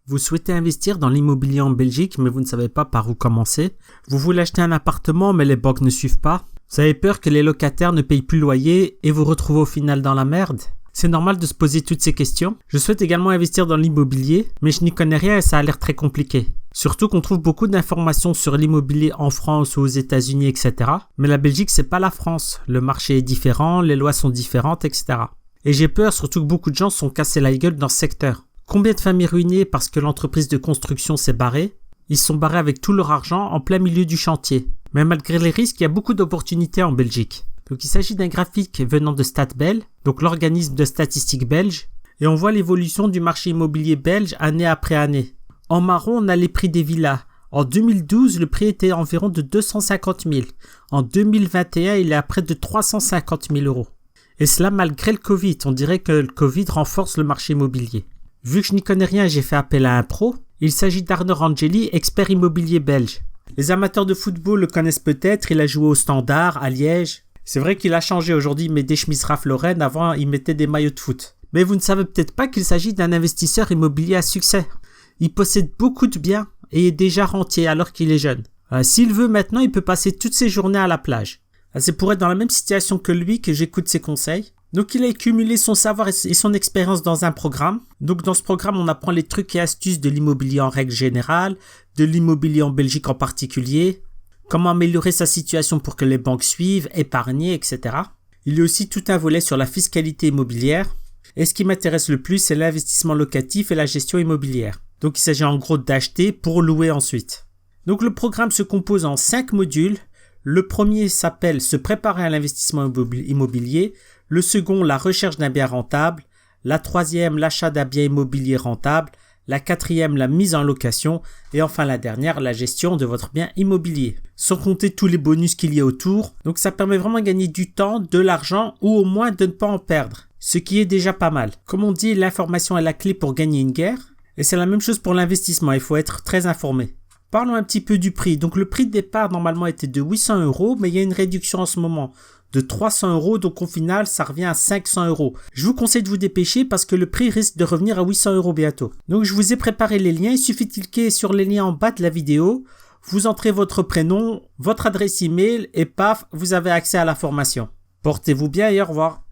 Vous souhaitez investir dans l'immobilier en Belgique, mais vous ne savez pas par où commencer. Vous voulez acheter un appartement, mais les banques ne suivent pas. Vous avez peur que les locataires ne payent plus le loyer et vous retrouvez au final dans la merde. C'est normal de se poser toutes ces questions. Je souhaite également investir dans l'immobilier, mais je n'y connais rien et ça a l'air très compliqué. Surtout qu'on trouve beaucoup d'informations sur l'immobilier en France ou aux États-Unis, etc. Mais la Belgique, c'est pas la France. Le marché est différent, les lois sont différentes, etc. Et j'ai peur, surtout que beaucoup de gens se sont cassés la gueule dans ce secteur. Combien de familles ruinées parce que l'entreprise de construction s'est barrée? Ils se sont barrés avec tout leur argent en plein milieu du chantier. Mais malgré les risques, il y a beaucoup d'opportunités en Belgique. Donc il s'agit d'un graphique venant de StatBel, donc l'organisme de statistique belge, et on voit l'évolution du marché immobilier belge année après année. En marron, on a les prix des villas. En 2012, le prix était environ de 250 000. En 2021, il est à près de 350 000 euros. Et cela malgré le Covid. On dirait que le Covid renforce le marché immobilier. Vu que je n'y connais rien, j'ai fait appel à un pro. Il s'agit d'Arnaud Angeli, expert immobilier belge. Les amateurs de football le connaissent peut-être, il a joué au Standard, à Liège. C'est vrai qu'il a changé aujourd'hui, il met des chemises Ralph Lauren, avant il mettait des maillots de foot. Mais vous ne savez peut-être pas qu'il s'agit d'un investisseur immobilier à succès. Il possède beaucoup de biens et est déjà rentier alors qu'il est jeune. S'il veut maintenant, il peut passer toutes ses journées à la plage. C'est pour être dans la même situation que lui que j'écoute ses conseils. Donc il a accumulé son savoir et son expérience dans un programme. Donc dans ce programme, on apprend les trucs et astuces de l'immobilier en règle générale, de l'immobilier en Belgique en particulier, comment améliorer sa situation pour que les banques suivent, épargner, etc. Il y a aussi tout un volet sur la fiscalité immobilière. Et ce qui m'intéresse le plus, c'est l'investissement locatif et la gestion immobilière. Donc il s'agit en gros d'acheter pour louer ensuite. Donc le programme se compose en 5 modules. Le premier s'appelle « Se préparer à l'investissement immobilier ». Le second, la recherche d'un bien rentable. La troisième, l'achat d'un bien immobilier rentable. La quatrième, la mise en location. Et enfin la dernière, la gestion de votre bien immobilier. Sans compter tous les bonus qu'il y a autour. Donc ça permet vraiment de gagner du temps, de l'argent ou au moins de ne pas en perdre. Ce qui est déjà pas mal. Comme on dit, l'information est la clé pour gagner une guerre. Et c'est la même chose pour l'investissement, il faut être très informé. Parlons un petit peu du prix. Donc le prix de départ normalement était de 800 €, mais il y a une réduction en ce moment de 300 €, donc au final ça revient à 500 €. Je vous conseille de vous dépêcher parce que le prix risque de revenir à 800 € bientôt. Donc je vous ai préparé les liens, il suffit de cliquer sur les liens en bas de la vidéo, vous entrez votre prénom, votre adresse email et paf, vous avez accès à la formation. Portez-vous bien et au revoir.